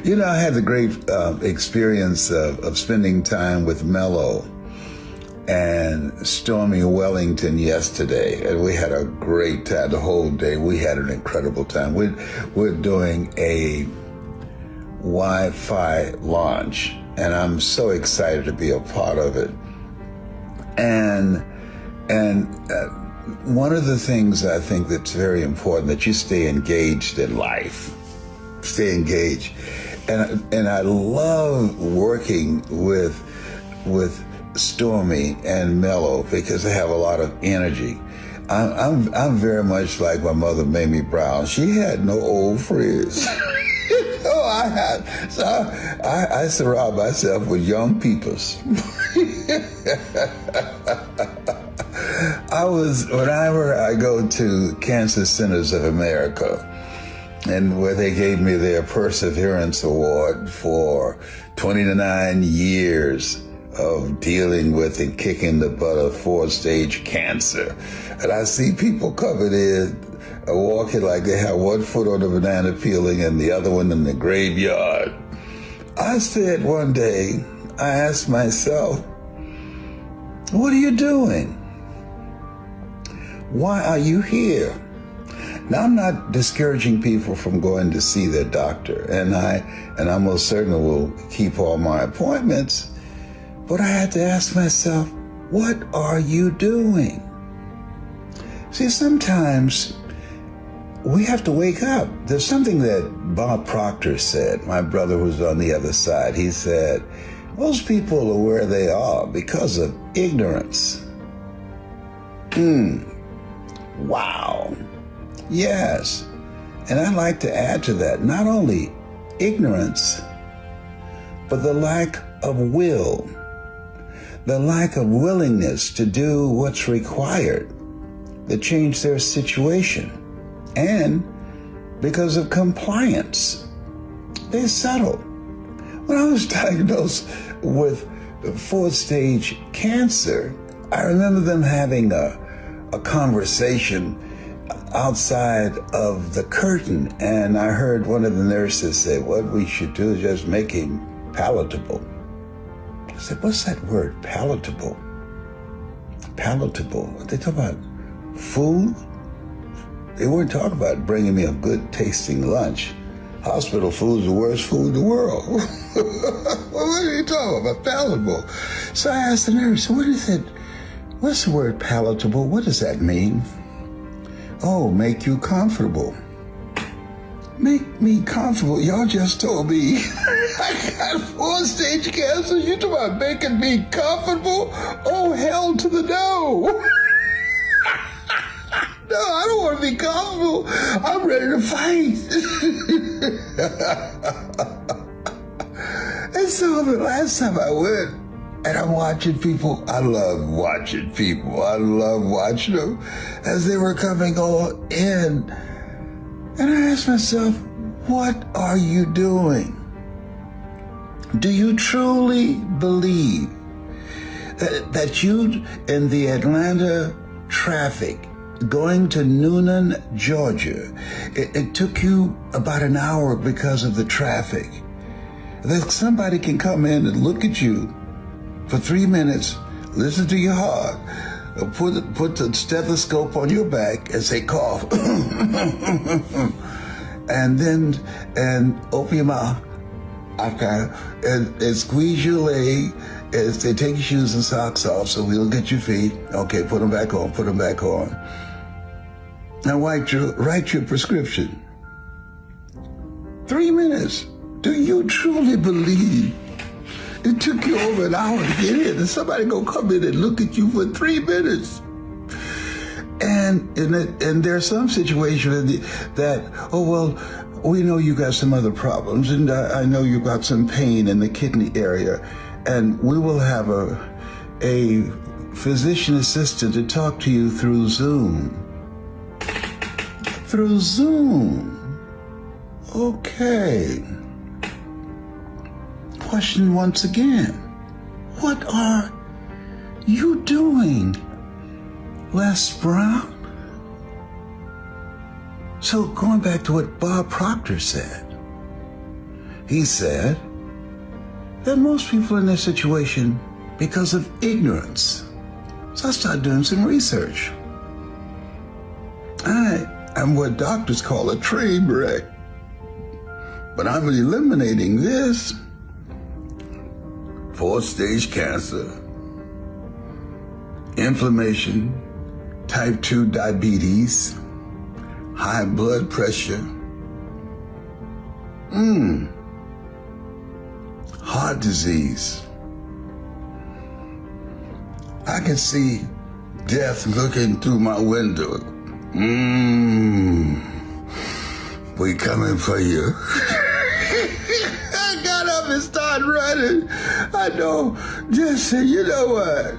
You know, I had the great experience of spending time with Mello and Stormy Wellington yesterday, and we had a great time the whole day. We had an incredible time. We're doing a Wi-Fi launch, and I'm so excited to be a part of it. And one of the things I think that's very important, that you stay engaged in life. Stay engaged. And I love working with Stormy and Mello because they have a lot of energy. I'm very much like my mother, Mamie Brown. She had no old friends. I surround myself with young peoples. Whenever I go to Cancer Centers of America, and where they gave me their Perseverance Award for 29 years of dealing with and kicking the butt of 4-stage cancer. And I see people coming in, walking like they have one foot on the banana peeling and the other one in the graveyard. I said one day, I asked myself, what are you doing? Why are you here? Now, I'm not discouraging people from going to see their doctor, and I most certainly will keep all my appointments, but I had to ask myself, what are you doing? See, sometimes we have to wake up. There's something that Bob Proctor said, my brother who's on the other side. He said, most people are where they are because of ignorance. Wow. Yes. And I'd like to add to that, not only ignorance, but the lack of will, the lack of willingness to do what's required to change their situation. And because of compliance, they settle. When I was diagnosed with 4th-stage cancer, I remember them having a conversation outside of the curtain, and I heard one of the nurses say, what we should do is just make him palatable. I said, what's that word, palatable? Palatable? They talk about food? They weren't talking about bringing me a good tasting lunch. Hospital food is the worst food in the world. What are you talking about? Palatable. So I asked the nurse, what's the word palatable? What does that mean? Oh, make you comfortable. Make me comfortable? Y'all just told me I got 4-stage cancer. You talking about making me comfortable? Oh, hell to the no. No, I don't want to be comfortable. I'm ready to fight. And so the last time I went, and I'm watching people, I love watching people. I love watching them as they were coming all in. And I asked myself, what are you doing? Do you truly believe that you in the Atlanta traffic going to Noonan, Georgia, it took you about an hour because of the traffic, that somebody can come in and look at you for 3 minutes, listen to your heart, put the stethoscope on your back and say cough, and open your mouth, okay, and squeeze your leg, and they take your shoes and socks off so we look at your feet. Okay, put them back on. Now write your prescription. 3 minutes. Do you truly believe it took you over an hour to get in, and somebody gonna come in and look at you for 3 minutes? And there are some situations that, oh, well, we know you got some other problems, and I know you got some pain in the kidney area, and we will have a physician assistant to talk to you through Zoom. Through Zoom. Okay. Question once again, what are you doing, Les Brown? So going back to what Bob Proctor said, He said that most people are in this situation because of ignorance. So I started doing some research. I am what doctors call a train wreck, but I'm eliminating this. 4th-stage cancer, inflammation, type 2 diabetes, high blood pressure, heart disease. I can see death looking through my window. We coming for you. I got up and started running. I know, just say, you know what?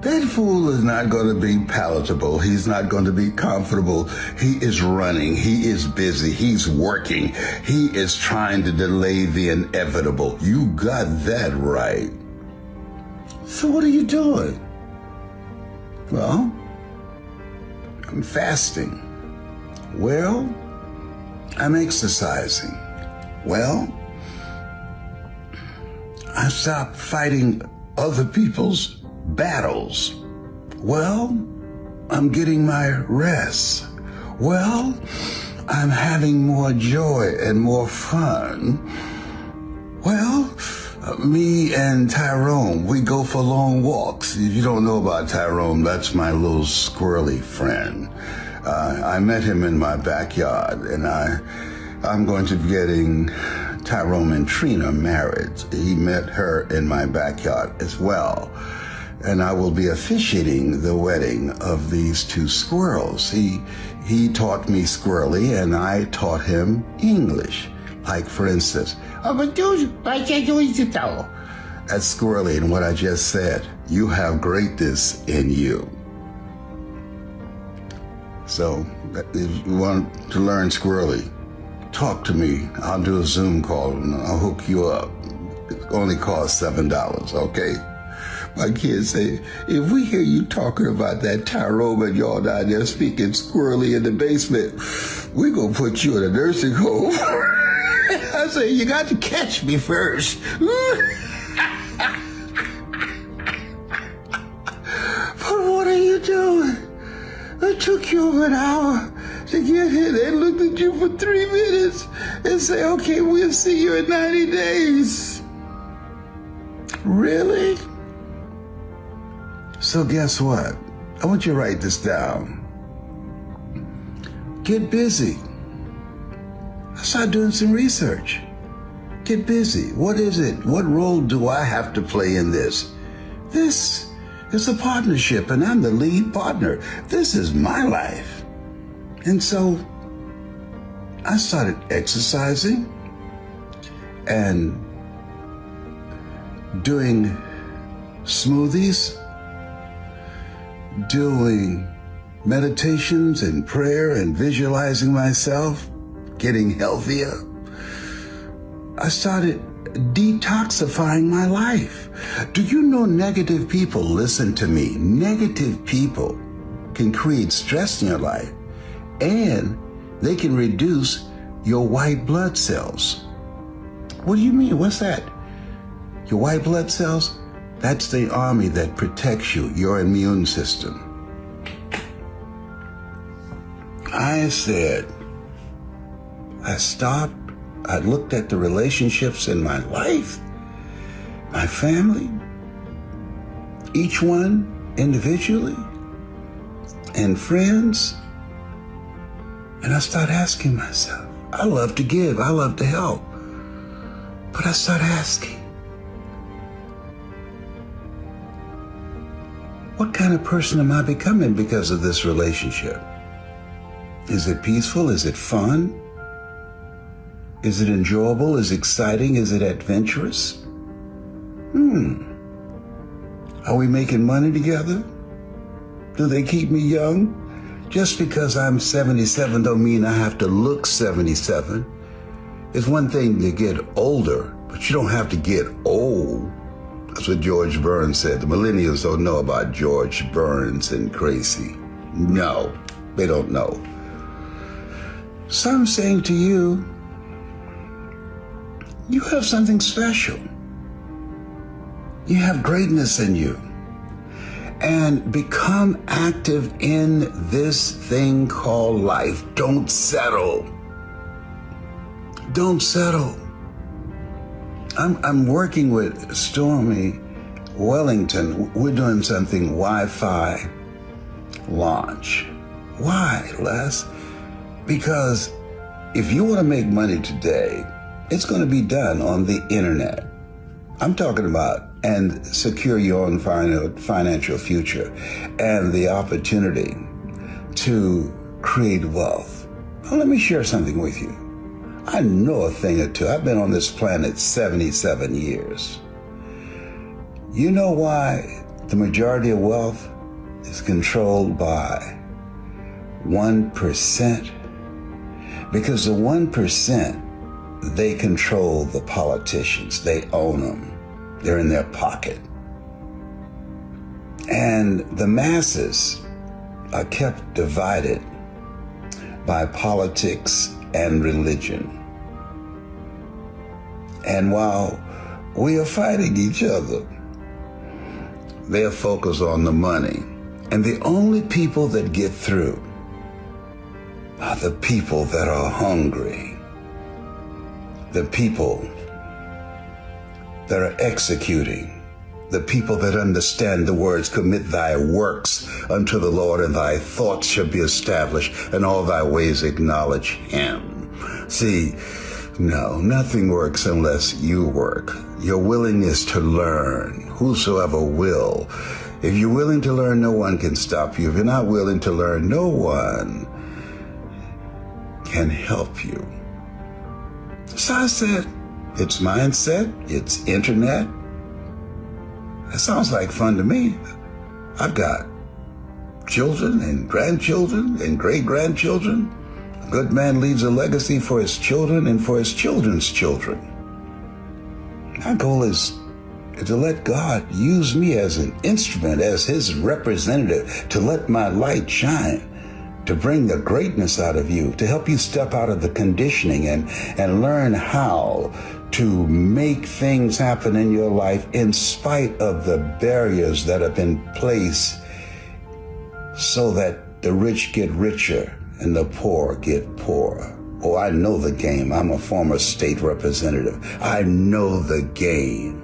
That fool is not going to be palatable. He's not going to be comfortable. He is running. He is busy. He's working. He is trying to delay the inevitable. You got that right. So what are you doing? Well, I'm fasting. Well, I'm exercising. Well, I stopped fighting other people's battles. Well, I'm getting my rest. Well, I'm having more joy and more fun. Well, me and Tyrone, we go for long walks. If you don't know about Tyrone, that's my little squirrely friend. I met him in my backyard, and I'm going to be getting Tyrone and Trina married. He met her in my backyard as well. And I will be officiating the wedding of these two squirrels. He taught me squirrely, and I taught him English. Like, for instance, that's squirrely in what I just said. You have greatness in you. So, if you want to learn squirrely, talk to me. I'll do a Zoom call and I'll hook you up. It only costs $7, okay? My kids say, if we hear you talking about that Tyrone and y'all down there speaking squirrely in the basement, we're going to put you in a nursing home. I say, you got to catch me first. But what are you doing? It took you over an hour to get here. They looked at you for 3 minutes and say, okay, we'll see you in 90 days. Really? So guess what? I want you to write this down. Get busy. I started doing some research. Get busy. What is it? What role do I have to play in this? This is a partnership, and I'm the lead partner. This is my life. And so I started exercising and doing smoothies, doing meditations and prayer and visualizing myself, getting healthier. I started detoxifying my life. Do you know negative people? Listen to me. Negative people can create stress in your life, and they can reduce your white blood cells. What do you mean? What's that? Your white blood cells? That's the army that protects you, your immune system. I said, I stopped. I looked at the relationships in my life, my family, each one individually, and friends. And I started asking myself, I love to give, I love to help. But I started asking, what kind of person am I becoming because of this relationship? Is it peaceful? Is it fun? Is it enjoyable? Is it exciting? Is it adventurous? Are we making money together? Do they keep me young? Just because I'm 77 don't mean I have to look 77. It's one thing to get older, but you don't have to get old. That's what George Burns said. The millennials don't know about George Burns and Tracy. No, they don't know. So I'm saying to you, You have something special. You have greatness in you. And become active in this thing called life. Don't settle. Don't settle. I'm working with Stormy Wellington. We're doing something Wi-Fi launch. Why, Les? Because if you want to make money today, it's going to be done on the internet. I'm talking about and secure your own financial future and the opportunity to create wealth. Well, let me share something with you. I know a thing or two. I've been on this planet 77 years. You know why the majority of wealth is controlled by 1%? Because the 1%, they control the politicians. They own them. They're in their pocket. And the masses are kept divided by politics and religion. And while we are fighting each other, they are focused on the money. And the only people that get through are the people that are hungry, the people that are executing, the people that understand the words, commit thy works unto the Lord, and thy thoughts shall be established, and all thy ways acknowledge him. See, no, nothing works unless you work. Your willingness to learn, whosoever will. If you're willing to learn, no one can stop you. If you're not willing to learn, no one can help you. So I said, it's mindset, it's internet. That sounds like fun to me. I've got children and grandchildren and great-grandchildren. A good man leaves a legacy for his children and for his children's children. My goal is to let God use me as an instrument, as his representative, to let my light shine, to bring the greatness out of you, to help you step out of the conditioning and learn how to make things happen in your life in spite of the barriers that have been placed so that the rich get richer and the poor get poorer. Oh, I know the game. I'm a former state representative. I know the game.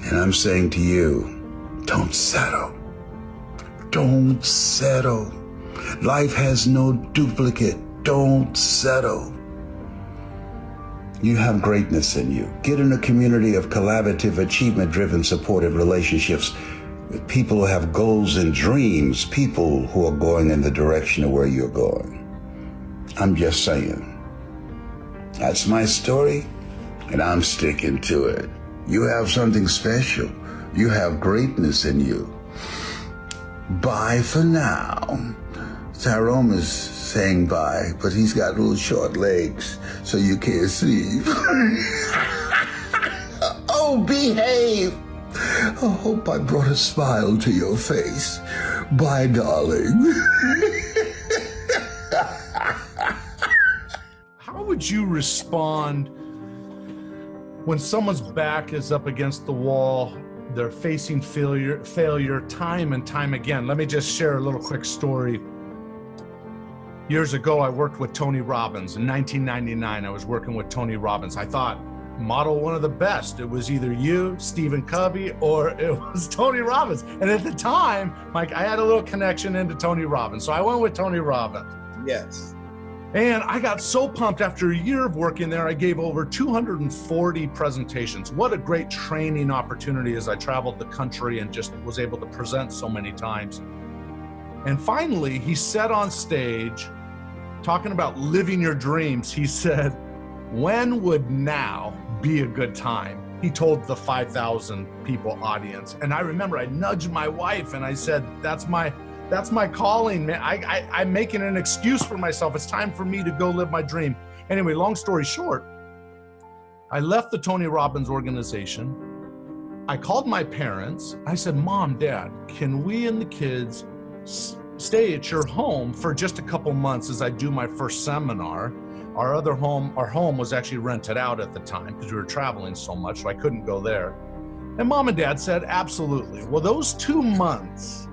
And I'm saying to you, don't settle. Don't settle. Life has no duplicate. Don't settle. You have greatness in you. Get in a community of collaborative, achievement-driven, supportive relationships with people who have goals and dreams, people who are going in the direction of where you're going. I'm just saying. That's my story, and I'm sticking to it. You have something special. You have greatness in you. Bye for now. Tyrone is saying bye, but he's got little short legs, so you can't see. Oh, behave. I hope I brought a smile to your face. Bye, darling. How would you respond when someone's back is up against the wall, they're facing failure time and time again? Let me just share a little quick story. Years ago, I worked with Tony Robbins. In 1999, I was working with Tony Robbins. I thought, model one of the best. It was either you, Stephen Covey, or it was Tony Robbins. And at the time, Mike, I had a little connection into Tony Robbins. So I went with Tony Robbins. Yes. And I got so pumped after a year of working there. I gave over 240 presentations. What a great training opportunity as I traveled the country and just was able to present so many times. And finally, he said on stage, talking about living your dreams, he said, when would now be a good time? He told the 5,000 people audience. And I remember I nudged my wife and I said, that's my calling, man. I'm making an excuse for myself. It's time for me to go live my dream. Anyway, long story short, I left the Tony Robbins organization. I called my parents. I said, Mom, Dad, can we and the kids stay at your home for just a couple months as I do my first seminar? Our home was actually rented out at the time because we were traveling so much, so I couldn't go there. And Mom and Dad said, absolutely. Well, those 2 months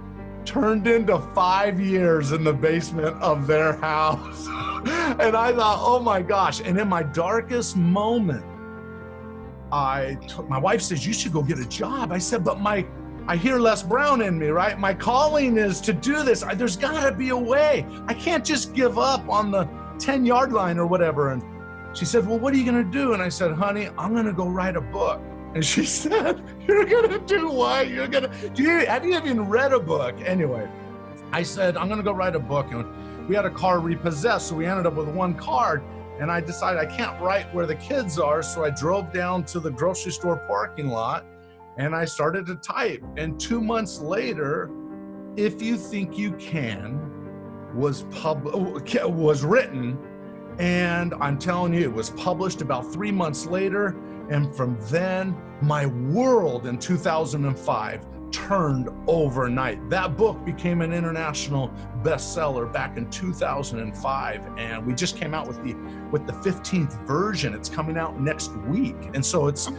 turned into 5 years in the basement of their house. And I thought, oh my gosh. And in my darkest moment, my wife says, you should go get a job. I said, but I hear Les Brown in me, right? My calling is to do this. There's gotta be a way. I can't just give up on the 10-yard line or whatever. And she said, well, what are you gonna do? And I said, honey, I'm gonna go write a book. And she said, you're gonna do what? Have you even read a book? Anyway, I said, I'm gonna go write a book. And we had a car repossessed, so we ended up with one card. And I decided I can't write where the kids are, so I drove down to the grocery store parking lot and I started to type. And 2 months later, If You Think You Can was written, and I'm telling you, it was published about 3 months later. And from then, my world in 2005 turned overnight. That book became an international bestseller back in 2005, and we just came out with the 15th version. It's coming out next week, and so it's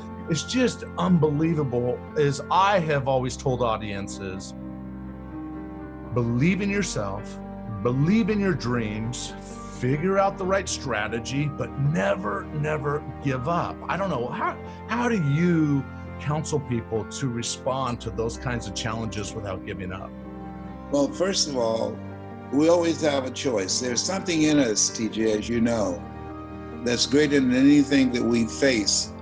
just unbelievable. As I have always told audiences, believe in yourself, believe in your dreams, figure out the right strategy, but never give up. I don't know, how do you counsel people to respond to those kinds of challenges without giving up? Well, first of all, we always have a choice. There's something in us, TJ, as you know, that's greater than anything that we face,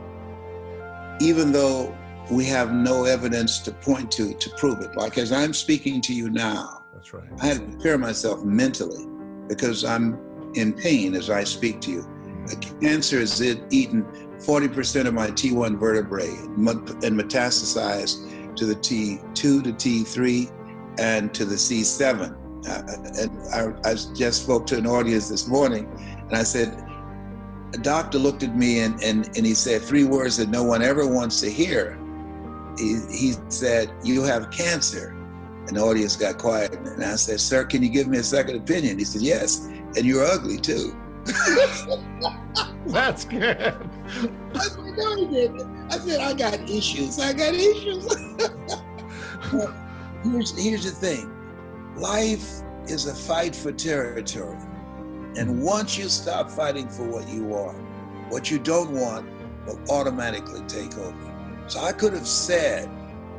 even though we have no evidence to point to prove it. Like as I'm speaking to you now, that's right. I had to prepare myself mentally because I'm in pain as I speak to you. The cancer has eaten 40% of my T1 vertebrae and metastasized to the T2, to T3, and to the C7. And I just spoke to an audience this morning, and I said, a doctor looked at me and he said 3 words that no one ever wants to hear. He said, you have cancer. And the audience got quiet. And I said, sir, can you give me a second opinion? He said, yes, and you're ugly too. That's good. I said, no, he didn't. I said, I got issues. Well, here's the thing. Life is a fight for territory. And once you stop fighting for what you want, what you don't want will automatically take over. So I could have said,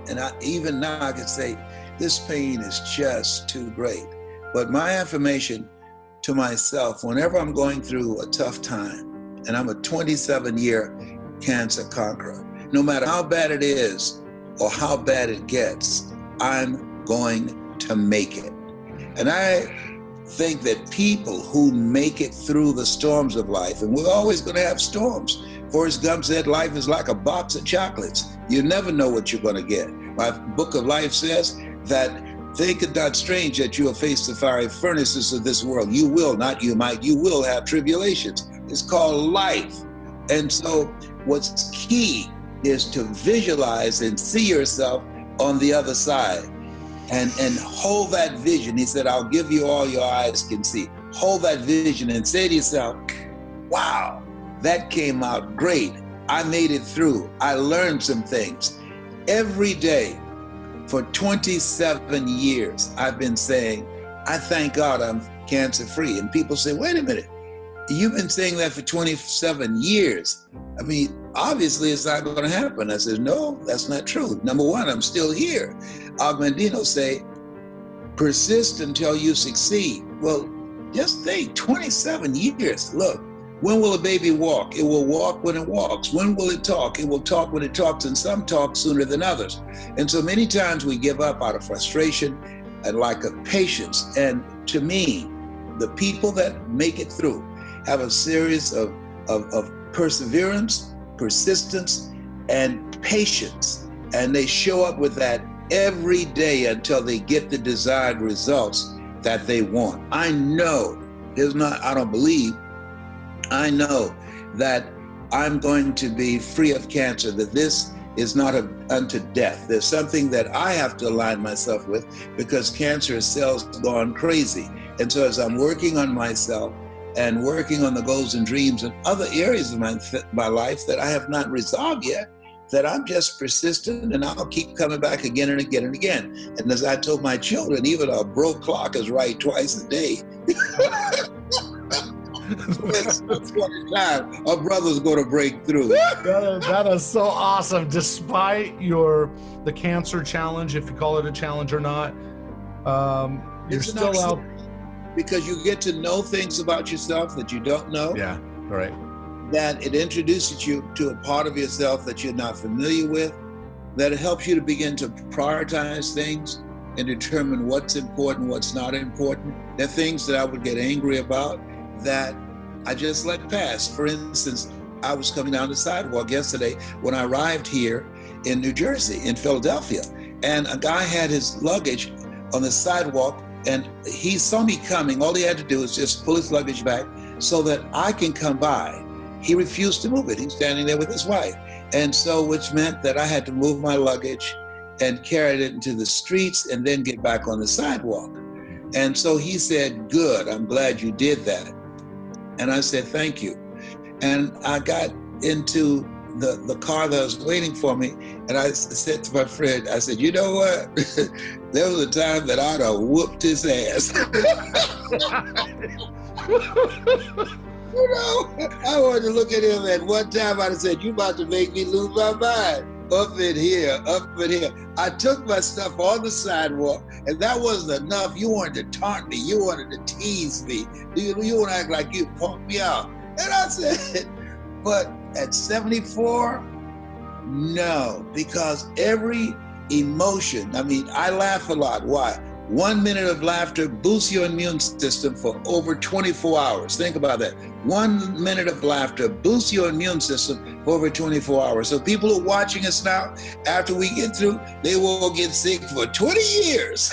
and even now I could say, this pain is just too great. But my affirmation to myself, whenever I'm going through a tough time, and I'm a 27-year cancer conqueror, no matter how bad it is or how bad it gets, I'm going to make it. And I think that people who make it through the storms of life, and we're always going to have storms. Forrest Gump said life is like a box of chocolates. You never know what you're going to get. My book of life says that think it not strange that you will face the fiery furnaces of this world. You will, not you might, you will have tribulations. It's called life. And so what's key is to visualize and see yourself on the other side and hold that vision. He said, I'll give you all your eyes can see. Hold that vision and say to yourself, wow, that came out great. I made it through. I learned some things. Every day for 27 years, I've been saying, I thank God I'm cancer-free. And people say, wait a minute, you've been saying that for 27 years. I mean, obviously it's not going to happen. I said, no, that's not true. Number one, I'm still here. Augmendino say, persist until you succeed. Well, just think, 27 years. Look, when will a baby walk? It will walk when it walks. When will it talk? It will talk when it talks, and some talk sooner than others. And so many times we give up out of frustration and lack of patience. And to me, the people that make it through have a series of perseverance, persistence, and patience. And they show up with that every day until they get the desired results that they want. I know, I don't believe, I know that I'm going to be free of cancer, that this is not unto death. There's something that I have to align myself with because cancerous cells gone crazy. And so as I'm working on myself and working on the goals and dreams and other areas of my life that I have not resolved yet, that I'm just persistent and I'll keep coming back again and again and again. And as I told my children, even a broke clock is right twice a day. At some point in time, a brother's going to break through. That is so awesome. Despite the cancer challenge, if you call it a challenge or not, you're still out. Because you get to know things about yourself that you don't know. Yeah, right. That it introduces you to a part of yourself that you're not familiar with, that it helps you to begin to prioritize things and determine what's important, what's not important. There are things that I would get angry about that I just let pass. For instance, I was coming down the sidewalk yesterday when I arrived here in New Jersey, in Philadelphia, and a guy had his luggage on the sidewalk, and he saw me coming. All he had to do was just pull his luggage back so that I can come by. He refused to move it. He's standing there with his wife. And so, which meant that I had to move my luggage and carry it into the streets and then get back on the sidewalk. And so he said, "Good, I'm glad you did that." And I said, "Thank you." And I got into the car that was waiting for me, and I said to my friend, I said, "You know what? There was a time that I'd have whooped his ass." You know, I wanted to look at him at one time. I'd have said, "You about to make me lose my mind. Up in here, up in here." I took my stuff on the sidewalk, and that wasn't enough. You wanted to taunt me. You wanted to tease me. You want to act like you punked me out. And I said, but at 74, no, because every emotion, I mean, I laugh a lot. Why? 1 minute of laughter boosts your immune system for over 24 hours. Think about that. 1 minute of laughter boosts your immune system for over 24 hours. So people who are watching us now, after we get through, they will get sick for 20 years.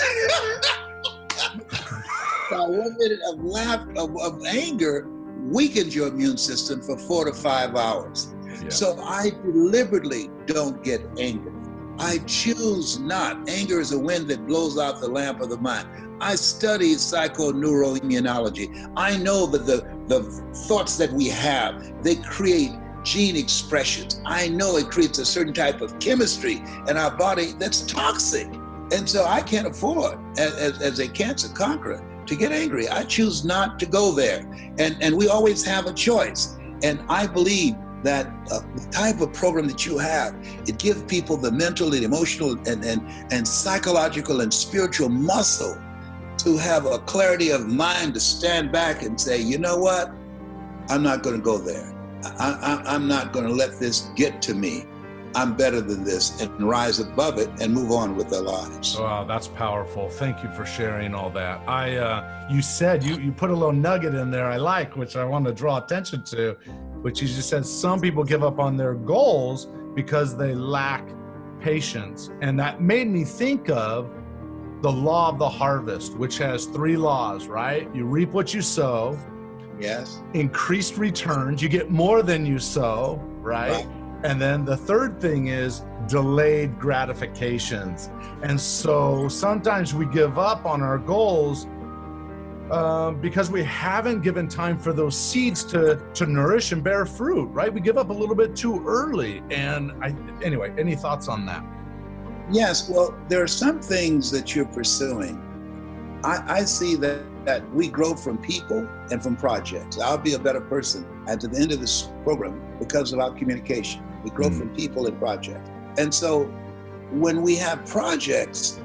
1 minute of laughter, of anger, weakens your immune system for 4 to 5 hours. Yeah. So I deliberately don't get angry. I choose not. Anger is a wind that blows out the lamp of the mind. I study psychoneuroimmunology. I know that the thoughts that we have, they create gene expressions. I know it creates a certain type of chemistry in our body that's toxic. And so I can't afford, as a cancer conqueror, to get angry. I choose not to go there. And we always have a choice. And I believe that the type of program that you have, it gives people the mental and emotional and psychological and spiritual muscle to have a clarity of mind to stand back and say, you know what? I'm not going to go there. I'm not going to let this get to me. I'm better than this, and rise above it and move on with their lives. Wow, that's powerful. Thank you for sharing all that. You said, you put a little nugget in there I like, which I want to draw attention to, which you just said some people give up on their goals because they lack patience. And that made me think of the law of the harvest, which has 3 laws, right? You reap what you sow. Yes. Increased returns. You get more than you sow, right? And then the third thing is delayed gratifications. And so sometimes we give up on our goals because we haven't given time for those seeds to nourish and bear fruit, right? We give up a little bit too early. And anyway, any thoughts on that? Yes, well, there are some things that you're pursuing. I see that we grow from people and from projects. I'll be a better person at the end of this program because of our communication. We grow from people and projects. And so when we have projects,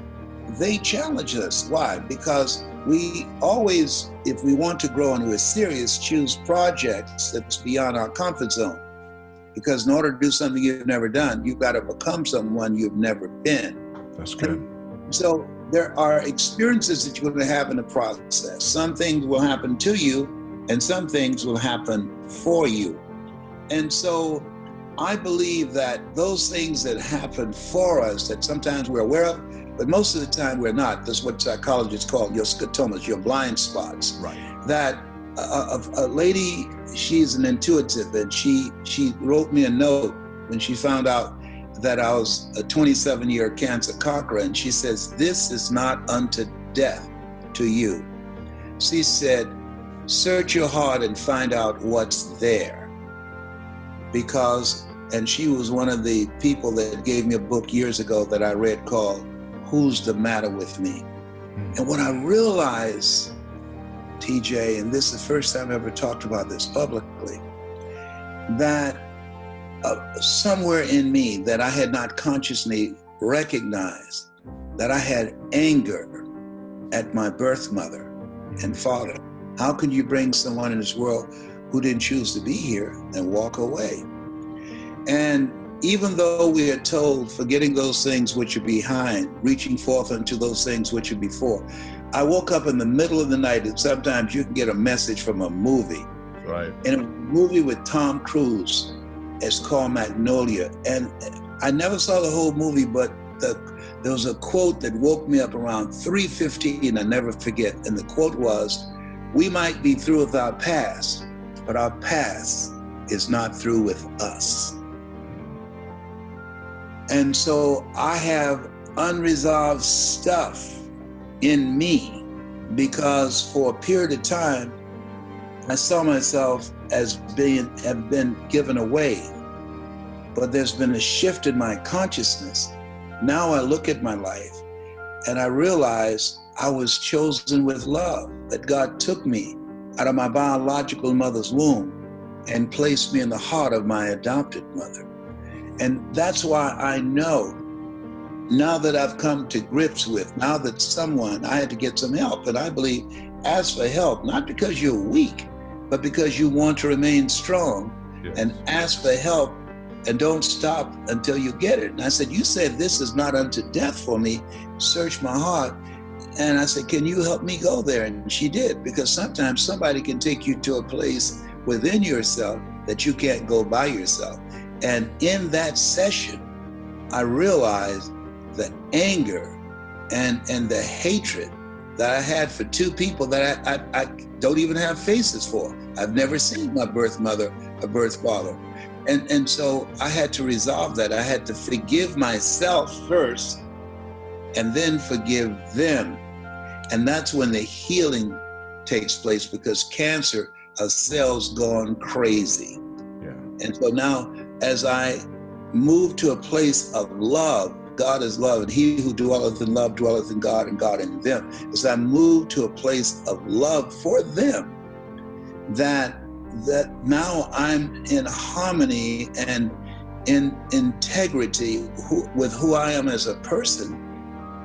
they challenge us. Why? Because we always, if we want to grow and we're serious, choose projects that's beyond our comfort zone. Because in order to do something you've never done, you've got to become someone you've never been. That's good. And so there are experiences that you're going to have in the process. Some things will happen to you, and some things will happen for you. And so I believe that those things that happen for us that sometimes we're aware of, but most of the time we're not. That's what psychologists call your scotomas, your blind spots. Right. That a lady, she's an intuitive, and she wrote me a note when she found out that I was a 27-year cancer conqueror, and she says, "This is not unto death to you." She said, search your heart and find out what's there. Because, and she was one of the people that gave me a book years ago that I read called Who's the Matter with Me? And what I realized, TJ, and this is the first time I ever talked about this publicly, that somewhere in me that I had not consciously recognized, that I had anger at my birth mother and father. How can you bring someone in this world who didn't choose to be here and walk away? And even though we are told, forgetting those things which are behind, reaching forth unto those things which are before, I woke up in the middle of the night, and sometimes you can get a message from a movie. Right. In a movie with Tom Cruise, it's called Magnolia. And I never saw the whole movie, but there was a quote that woke me up around 3:15, I never forget. And the quote was, "We might be through with our past, but our past is not through with us." And so I have unresolved stuff in me because for a period of time, I saw myself as have been given away. But there's been a shift in my consciousness. Now I look at my life and I realize I was chosen with love, that God took me out of my biological mother's womb and placed me in the heart of my adopted mother. And that's why I know, now that I've come to grips with, now that I had to get some help, and I believe ask for help, not because you're weak, but because you want to remain strong. Yes. And ask for help and don't stop until you get it. And I said, you said this is not unto death for me, search my heart. And I said, can you help me go there? And she did, because sometimes somebody can take you to a place within yourself that you can't go by yourself. And in that session, I realized the anger and the hatred that I had for two people that I don't even have faces for. I've never seen my birth mother or birth father. And so I had to resolve that. I had to forgive myself first and then forgive them. And that's when the healing takes place, because cancer, a cell's gone crazy. Yeah. And so now, as I move to a place of love, God is love, and he who dwelleth in love dwelleth in God, and God in them. As I move to a place of love for them, that now I'm in harmony and in integrity with who I am as a person.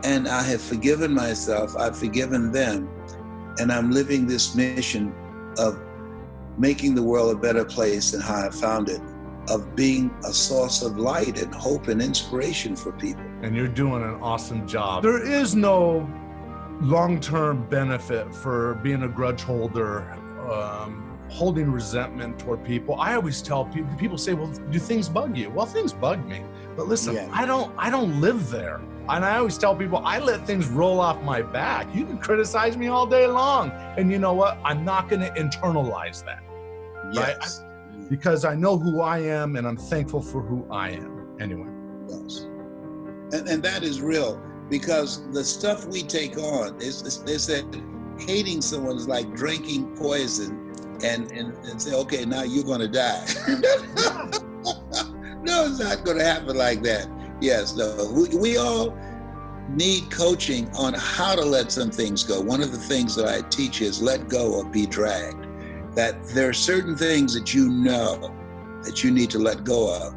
And I have forgiven myself, I've forgiven them, and I'm living this mission of making the world a better place than how I found it, of being a source of light and hope and inspiration for people. And you're doing an awesome job. There is no long-term benefit for being a grudge holder, holding resentment toward people. I always tell people say, well, do things bug you? Well, things bug me, but listen, yeah. I don't live there. And I always tell people, I let things roll off my back. You can criticize me all day long. And you know what? I'm not going to internalize that. Yes. Right? Because I know who I am and I'm thankful for who I am. Anyway. Yes. And that is real, because the stuff we take on, they said hating someone is like drinking poison and say, okay, now you're going to die. No, it's not going to happen like that. Yes, no, we all need coaching on how to let some things go. One of the things that I teach is let go or be dragged. That there are certain things that you know that you need to let go of.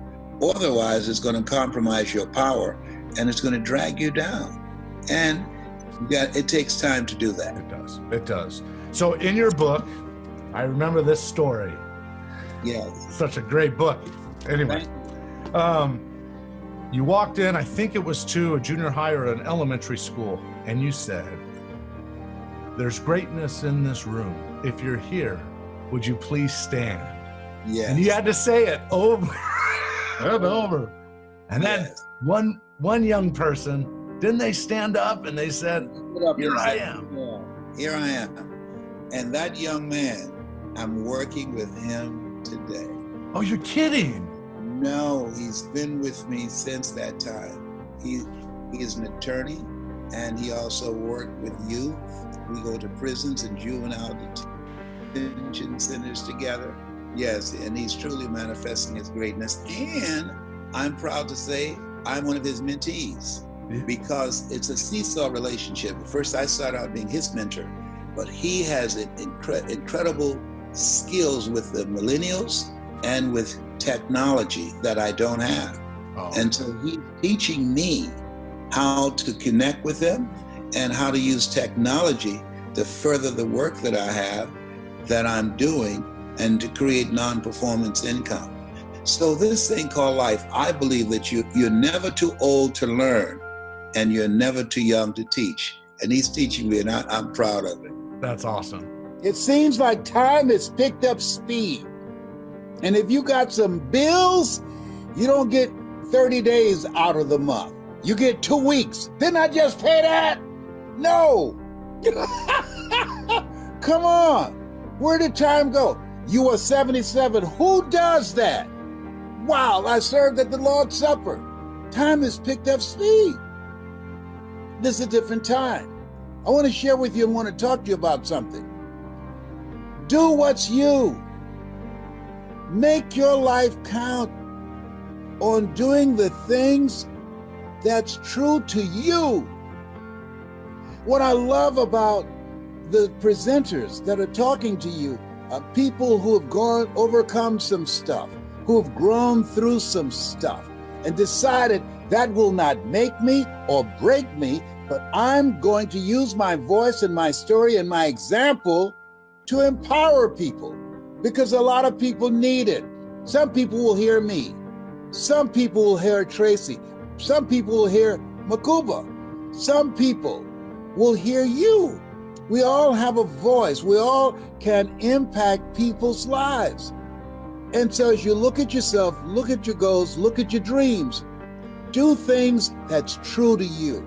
Otherwise, it's going to compromise your power and it's going to drag you down. And it takes time to do that. It does. It does. So in your book, I remember this story. Yes. Such a great book. Anyway, you walked in, I think it was to a junior high or an elementary school, and you said, there's greatness in this room. If you're here, would you please stand? Yes. And you had to say it over and over. And then one young person, didn't they stand up and they said, here I am. Yeah, here I am. And that young man, I'm working with him today. Oh, you're kidding. No, he's been with me since that time. He is an attorney, and he also worked with youth. We go to prisons and juvenile detention. convention centers together. Yes, and he's truly manifesting his greatness. And I'm proud to say I'm one of his mentees because it's a seesaw relationship. First, I started out being his mentor, but he has incredible skills with the millennials and with technology that I don't have. Oh. And so he's teaching me how to connect with them and how to use technology to further the work that I have, that I'm doing, and to create non-performance income. So this thing called life, I believe that you're never too old to learn and you're never too young to teach. And he's teaching me, and I'm proud of it. That's awesome. It seems like time has picked up speed. And if you got some bills, you don't get 30 days out of the month. You get 2 weeks. Didn't I just pay that? No. Come on. Where did time go? You are 77. Who does that? Wow, I served at the Lord's Supper. Time has picked up speed. This is a different time. I want to share with you and want to talk to you about something. Do what's you. Make your life count on doing the things that's true to you. What I love about the presenters that are talking to you are people who have overcome some stuff, who have grown through some stuff and decided that will not make me or break me, but I'm going to use my voice and my story and my example to empower people, because a lot of people need it. Some people will hear me. Some people will hear Tracy. Some people will hear Makuba. Some people will hear you. We all have a voice. We all can impact people's lives. And so as you look at yourself, look at your goals, look at your dreams, do things that's true to you.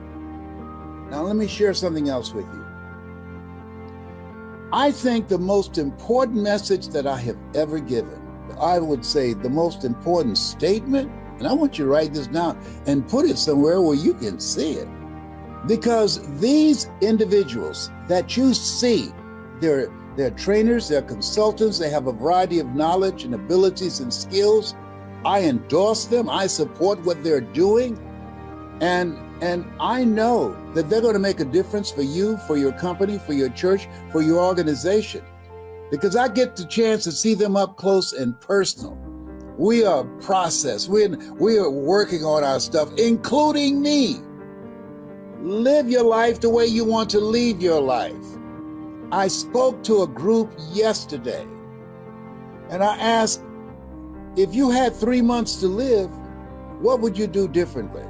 Now let me share something else with you. I think the most important message that I have ever given, I would say the most important statement, and I want you to write this down and put it somewhere where you can see it. Because these individuals that you see, they're trainers, they're consultants, they have a variety of knowledge and abilities and skills. I endorse them, I support what they're doing, and I know that they're going to make a difference for you, for your company, for your church, for your organization, because I get the chance to see them up close and personal. We are processed, we are working on our stuff, including me. Live your life the way you want to live your life. I spoke to a group yesterday, and I asked, if you had 3 months to live, what would you do differently?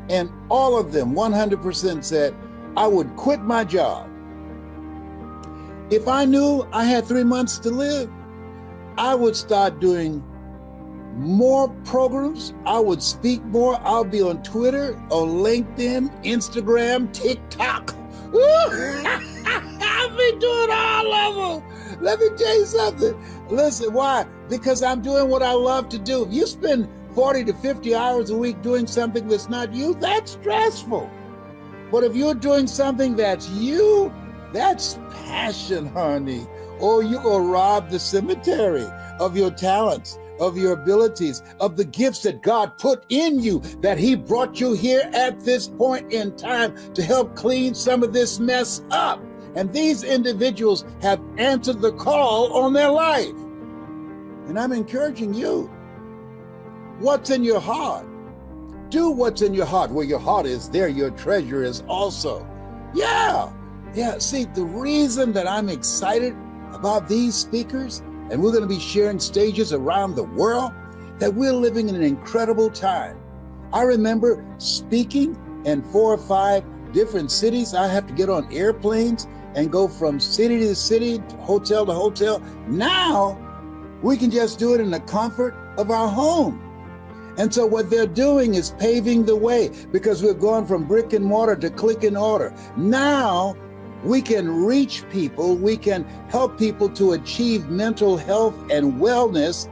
And all of them, 100% said, I would quit my job. If I knew I had 3 months to live, I would start doing more programs. I would speak more. I'll be on Twitter, on LinkedIn, Instagram, TikTok. I've been doing all of them. Let me tell you something. Listen, why? Because I'm doing what I love to do. If you spend 40 to 50 hours a week doing something that's not you, that's stressful. But if you're doing something that's you, that's passion, honey. Or you go rob the cemetery of your talents, of your abilities, of the gifts that God put in you, that He brought you here at this point in time to help clean some of this mess up. And these individuals have answered the call on their life. And I'm encouraging you. What's in your heart? Do what's in your heart. Where your heart is, there your treasure is also. Yeah. See, the reason that I'm excited about these speakers, and we're going to be sharing stages around the world, that we're living in an incredible time. I remember speaking in 4 or 5 different cities. I have to get on airplanes and go from city to city, hotel to hotel. Now, we can just do it in the comfort of our home. And so what they're doing is paving the way, because we're going from brick and mortar to click and order. Now, we can reach people, we can help people to achieve mental health and wellness,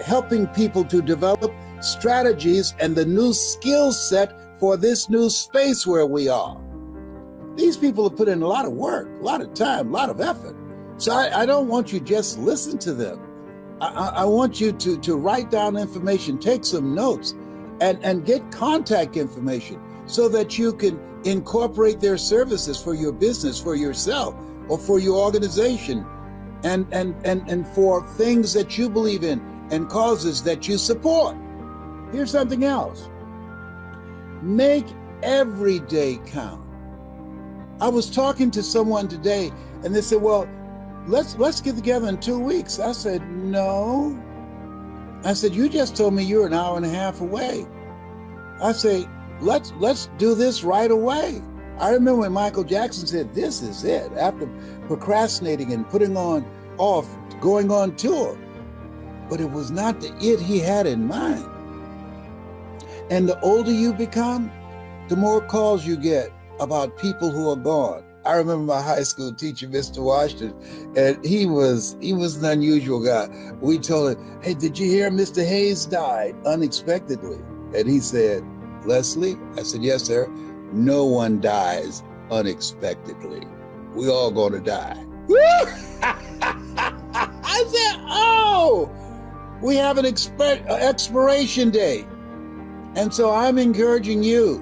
helping people to develop strategies and the new skill set for this new space where we are. These people have put in a lot of work, a lot of time, a lot of effort. So I don't want you just listen to them. I want you to write down information, take some notes, and get contact information so that you can incorporate their services for your business, for yourself, or for your organization, and for things that you believe in and causes that you support. Here's something else. Make every day count. I was talking to someone today and they said, well, let's get together in 2 weeks. I said, no. I said, you just told me you're an hour and a half away. I say, let's do this right away. I remember when Michael Jackson said, this is it, after procrastinating and putting off going on tour. But it was not the it he had in mind. And the older you become, the more calls you get about people who are gone. I remember my high school teacher, Mr. Washington, and he was an unusual guy. We told him, hey, did you hear Mr. Hayes died unexpectedly? And he said, Leslie? I said, yes, sir. No one dies unexpectedly. We all gonna die. I said, oh, we have an expiration date. And so I'm encouraging you,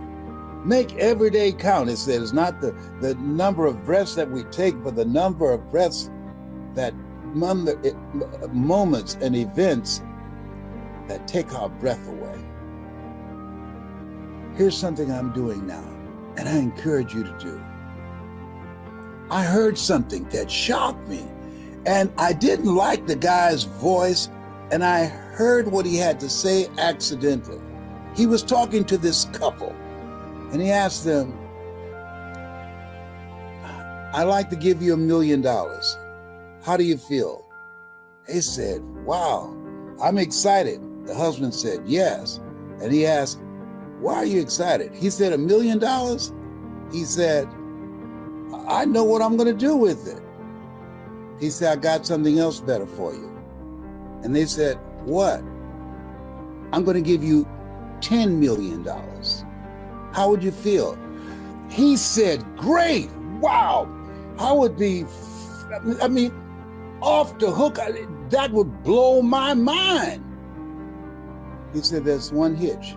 make every day count. It says not the number of breaths that we take, but the number of breaths that moments and events that take our breath away. Here's something I'm doing now, and I encourage you to do. I heard something that shocked me, and I didn't like the guy's voice, and I heard what he had to say accidentally. He was talking to this couple, and he asked them, I'd like to give you $1 million. How do you feel? They said, wow, I'm excited. The husband said, yes. And he asked, why are you excited? He said, $1 million? He said, I know what I'm going to do with it. He said, I got something else better for you. And they said, what? I'm going to give you $10 million. How would you feel? He said, great, wow. I would be, off the hook. That would blow my mind. He said, there's one hitch.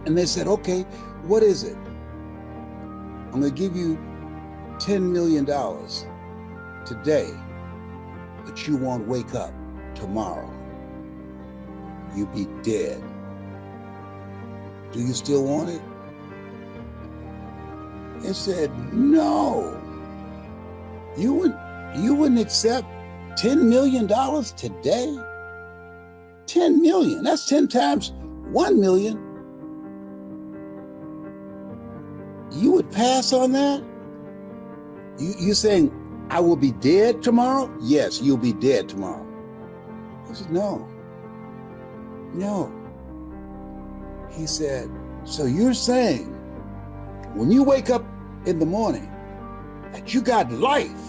And they said, okay, what is it? I'm going to give you $10 million today, but you won't wake up tomorrow. You'll be dead. Do you still want it? They said, no. You wouldn't accept $10 million today? 10 million, that's 10 times 1 million. You would pass on that? You saying, I will be dead tomorrow? Yes, you'll be dead tomorrow. I said, no. He said, so you're saying when you wake up in the morning that you got life,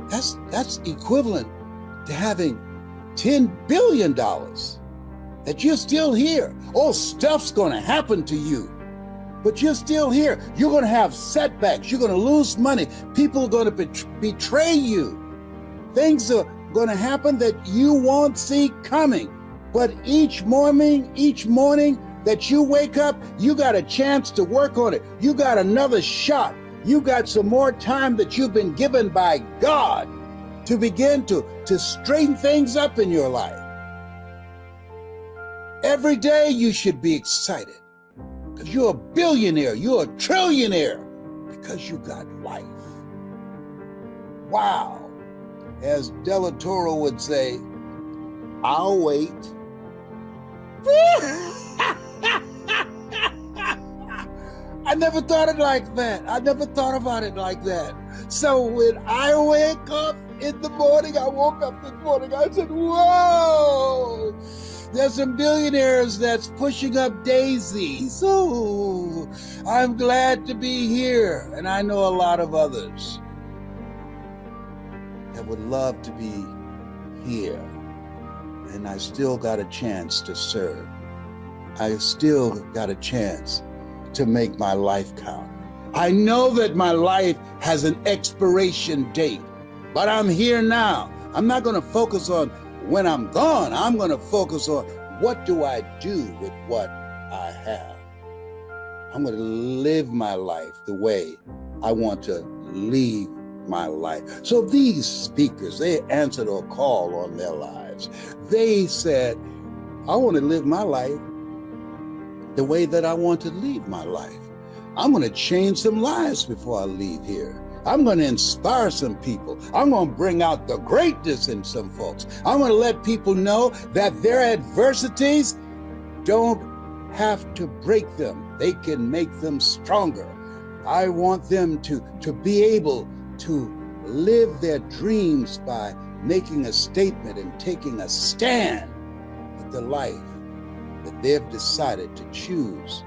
that's equivalent to having $10 billion, that you're still here. Oh, stuff's gonna happen to you, but you're still here. You're gonna have setbacks. You're gonna lose money. People are gonna betray you. Things are gonna happen that you won't see coming. But each morning that you wake up, you got a chance to work on it. You got another shot. You got some more time that you've been given by God to begin to straighten things up in your life. Every day you should be excited because you're a billionaire, you're a trillionaire because you got life. Wow. As Del Toro would say, I'll wait. I never thought it like that. I never thought about it like that. So when I wake up in the morning, I woke up this morning, I said, whoa, there's some billionaires that's pushing up daisies. Oh, I'm glad to be here. And I know a lot of others that would love to be here. And I still got a chance to serve. I still got a chance to make my life count. I know that my life has an expiration date, but I'm here now. I'm not going to focus on when I'm gone. I'm going to focus on what do I do with what I have. I'm going to live my life the way I want to leave my life. So these speakers, they answered a call on their lives. They said, I want to live my life the way that I want to leave my life. I'm going to change some lives before I leave here. I'm going to inspire some people. I'm going to bring out the greatness in some folks. I'm going to let people know that their adversities don't have to break them. They can make them stronger. I want them to be able to live their dreams by making a statement and taking a stand with the life that they've decided to choose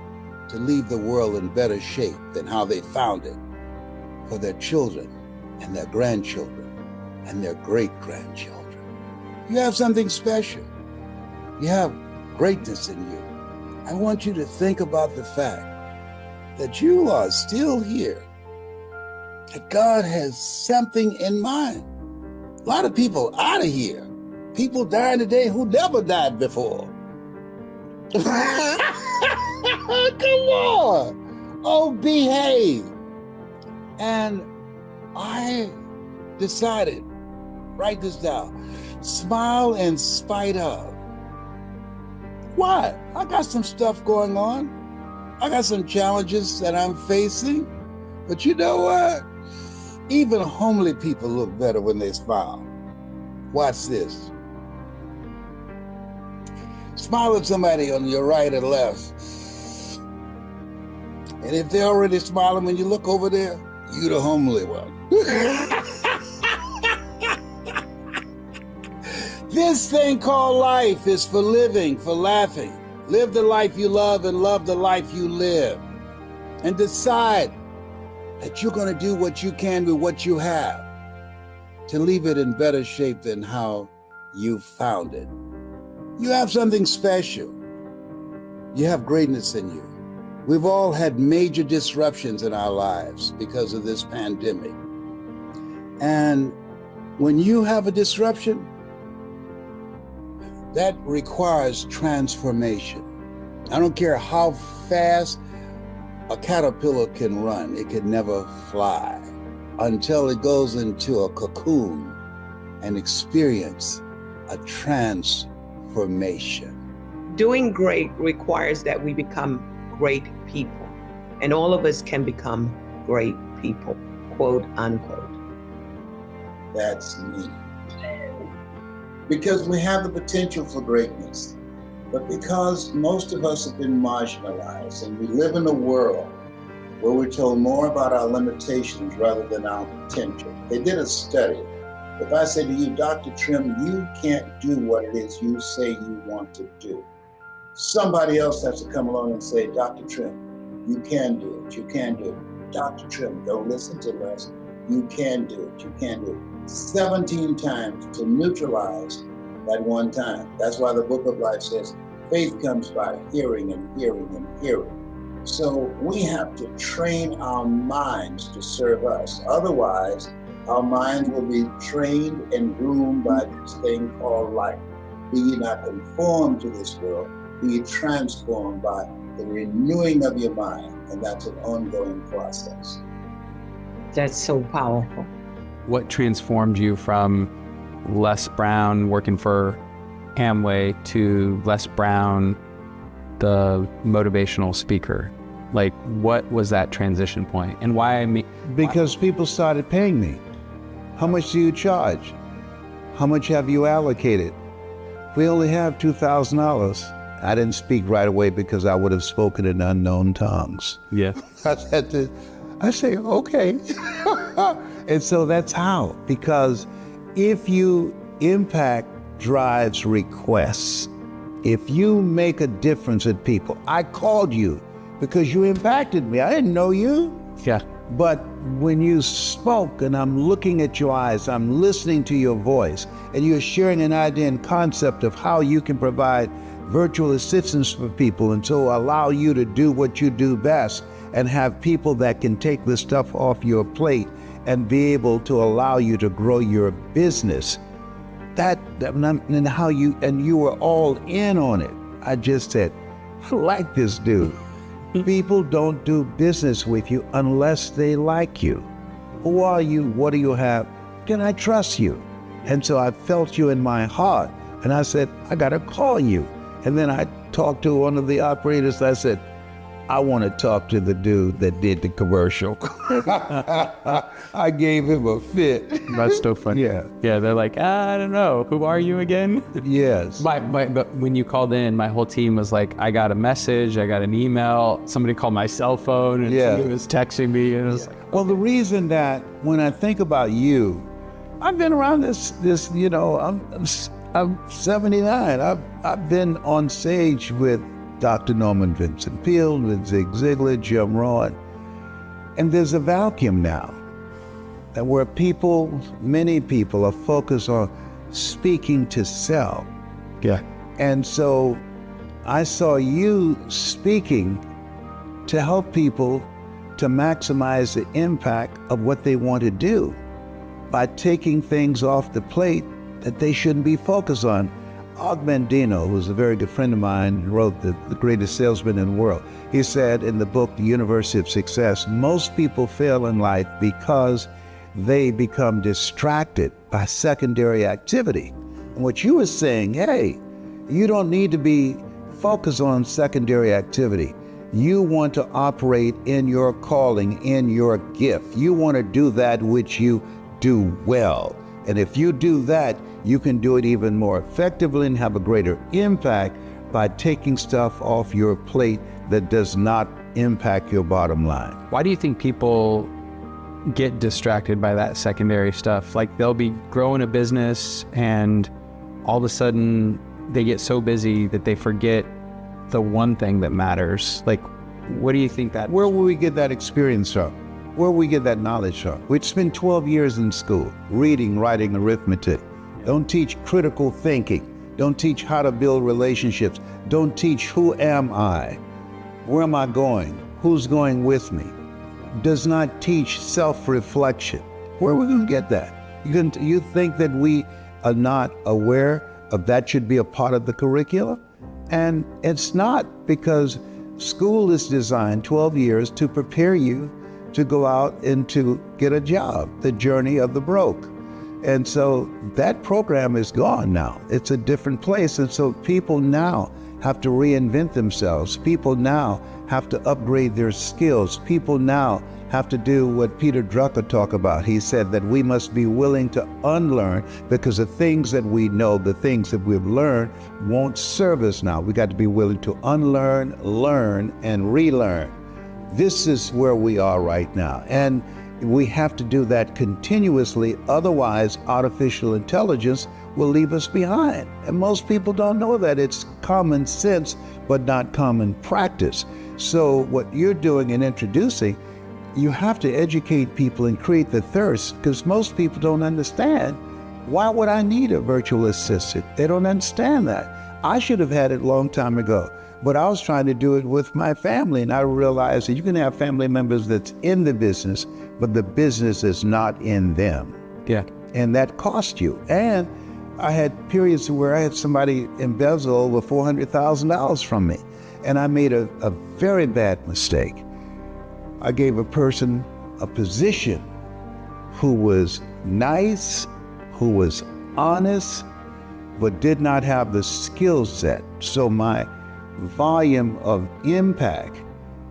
to leave the world in better shape than how they found it, for their children and their grandchildren and their great-grandchildren. You have something special. You have greatness in you. I want you to think about the fact that you are still here, that God has something in mind. A lot of people out of here. People dying today who never died before. Come on. Oh, behave. And I decided, write this down, smile in spite of. Why? I got some stuff going on. I got some challenges that I'm facing. But you know what? Even homely people look better when they smile. Watch this. Smile at somebody on your right or left. And if they're already smiling when you look over there, you the homely one. This thing called life is for living, for laughing. Live the life you love and love the life you live. And decide that you're going to do what you can with what you have to leave it in better shape than how you found it. You have something special. You have greatness in you. We've all had major disruptions in our lives because of this pandemic. And when you have a disruption, that requires transformation. I don't care how fast a caterpillar can run, it can never fly until it goes into a cocoon and experience a transformation. Doing great requires that we become great people, and all of us can become great people, quote unquote. That's me. Because we have the potential for greatness, but because most of us have been marginalized and we live in a world where we're told more about our limitations rather than our potential. They did a study. If I say to you, Dr. Trim, you can't do what it is you say you want to do, somebody else has to come along and say, Dr. Trim, you can do it, you can do it. Dr. Trim, don't listen to us. You can do it, you can do it. 17 times to neutralize that one time. That's why the book of life says, faith comes by hearing and hearing and hearing. So we have to train our minds to serve us. Otherwise, our minds will be trained and groomed by this thing called life. Be ye not conformed to this world, be ye transformed by the renewing of your mind. And that's an ongoing process. That's so powerful. What transformed you from Les Brown working for Amway to Les Brown, the motivational speaker? Like, what was that transition point, and why me? Because people started paying me. How much do you charge? How much have you allocated? We only have $2,000. I didn't speak right away because I would have spoken in unknown tongues. Yeah. I say, okay. And so that's how, because if you impact drives requests, if you make a difference in people, I called you because you impacted me. I didn't know you. Yeah. But when you spoke and I'm looking at your eyes, I'm listening to your voice, and you're sharing an idea and concept of how you can provide virtual assistants for people, and so allow you to do what you do best and have people that can take the stuff off your plate and be able to allow you to grow your business. And how you were all in on it. I just said, I like this dude. People don't do business with you unless they like you. Who are you? What do you have? Can I trust you? And so I felt you in my heart. And I said, I got to call you. And then I talked to one of the operators. I said, I want to talk to the dude that did the commercial. I gave him a fit. That's so funny. Yeah. Yeah, they're like, I don't know. Who are you again? Yes. But when you called in, my whole team was like, I got a message, I got an email, somebody called my cell phone, and Yeah. somebody was texting me, and it was like, Well, the reason that when I think about you, I've been around this, I'm 79. I've been on stage with Dr. Norman Vincent Peale, with Zig Ziglar, Jim Rohn. And there's a vacuum now that where many people are focused on speaking to sell. yeah. And so I saw you speaking to help people to maximize the impact of what they want to do by taking things off the plate that they shouldn't be focused on. Og Mandino, who's a very good friend of mine, wrote the Greatest Salesman in the World. He said in the book, The University of Success, most people fail in life because they become distracted by secondary activity. And what you were saying, hey, you don't need to be focused on secondary activity. You want to operate in your calling, in your gift. You want to do that which you do well. And if you do that, you can do it even more effectively and have a greater impact by taking stuff off your plate that does not impact your bottom line. Why do you think people get distracted by that secondary stuff? Like they'll be growing a business and all of a sudden they get so busy that they forget the one thing that matters. Like, what do you think that? Where will we get that experience from? Where will we get that knowledge from? We'd spend 12 years in school, reading, writing, arithmetic. Don't teach critical thinking. Don't teach how to build relationships. Don't teach who am I? Where am I going? Who's going with me? Does not teach self-reflection. Where are we going to get that? You think that we are not aware of that should be a part of the curriculum? And it's not, because school is designed 12 years to prepare you to go out and to get a job, the journey of the broke. And so that program is gone now. It's a different place. And so people now have to reinvent themselves. People now have to upgrade their skills. People now have to do what Peter Drucker talked about. He said that we must be willing to unlearn, because the things that we know, the things that we've learned won't serve us now. We got to be willing to unlearn, learn, and relearn. This is where we are right now. And we have to do that continuously. Otherwise, artificial intelligence will leave us behind. And most people don't know that. It's common sense, but not common practice. So what you're doing in introducing, you have to educate people and create the thirst, because most people don't understand. Why would I need a virtual assistant? They don't understand that. I should have had it a long time ago. But I was trying to do it with my family, and I realized that you can have family members that's in the business, but the business is not in them. Yeah. And that cost you. And I had periods where I had somebody embezzle over $400,000 from me. And I made a very bad mistake. I gave a person a position who was nice, who was honest, but did not have the skill set. So my volume of impact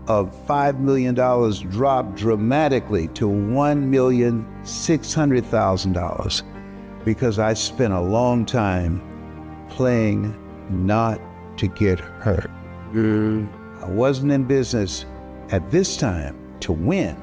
of $5 million dropped dramatically to $1,600,000, because I spent a long time playing not to get hurt. I wasn't in business at this time to win,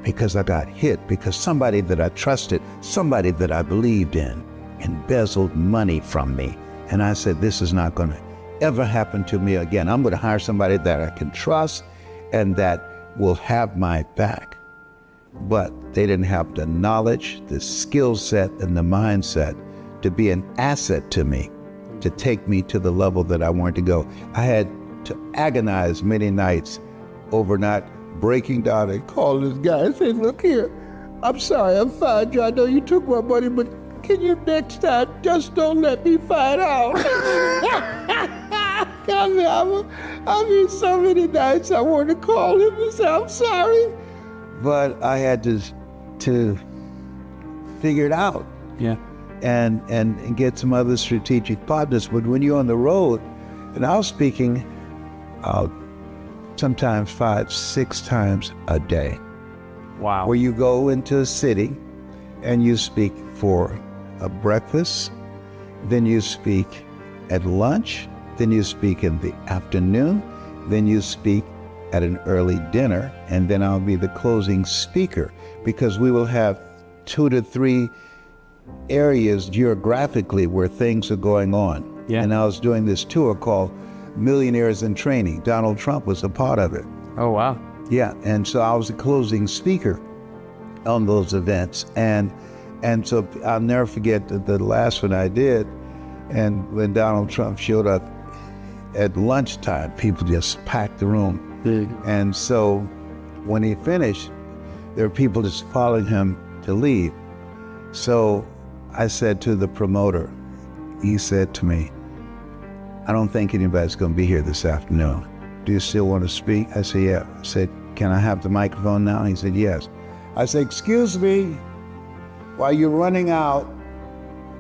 because I got hit, because somebody that I trusted, somebody that I believed in, embezzled money from me. And I said, this is not going to ever happen to me again. I'm going to hire somebody that I can trust and that will have my back. But they didn't have the knowledge, the skill set, and the mindset to be an asset to me. to take me to the level that I wanted to go. I had to agonize many nights over not breaking down and calling this guy and saying, look here, I'm sorry, I'm fired you. I know you took my money, but can you next time just don't let me find out? I mean, so many nights I wanted to call him and say, I'm sorry. But I had to figure it out. Yeah. And get some other strategic partners. But when you're on the road, and I was speaking sometimes 5-6 times a day. Wow. Where you go into a city and you speak for a breakfast, then you speak at lunch, then you speak in the afternoon, then you speak at an early dinner, and then I'll be the closing speaker, because we will have 2 to 3 areas geographically where things are going on. Yeah. And I was doing this tour called Millionaires in Training. Donald Trump was a part of it. Oh, wow. Yeah, and so I was the closing speaker on those events. And so I'll never forget the last one I did. And when Donald Trump showed up at lunchtime, people just packed the room. And so when he finished, there were people just following him to leave. So I said to the promoter, he said to me, I don't think anybody's going to be here this afternoon. Do you still want to speak? I said, yeah. I said, can I have the microphone now? He said, yes. I said, excuse me, while you're running out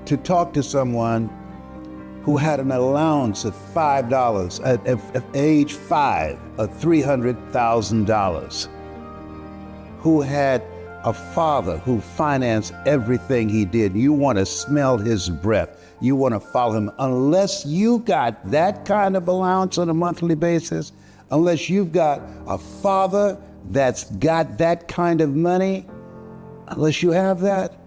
to talk to someone who had an allowance of $5, at age 5, of $300,000, who had a father who financed everything he did. You want to smell his breath. You want to follow him. Unless you got that kind of allowance on a monthly basis, unless you've got a father that's got that kind of money, unless you have that,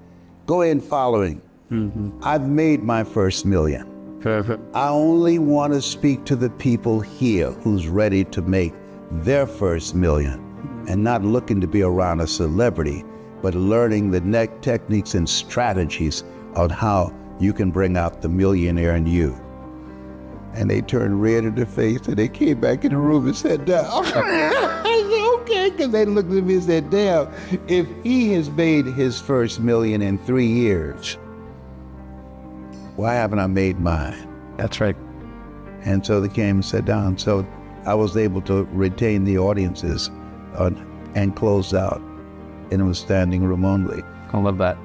go ahead and follow him. Mm-hmm. I've made my first million. Perfect. I only want to speak to the people here who's ready to make their first million, and not looking to be around a celebrity, but learning the techniques and strategies on how you can bring out the millionaire in you. And they turned red in the face, and they came back in the room and sat down. I said, okay, because they looked at me and said, damn, if he has made his first million in 3 years, why haven't I made mine? That's right. And so they came and sat down. So I was able to retain the audiences and close out in a standing room only. I love that.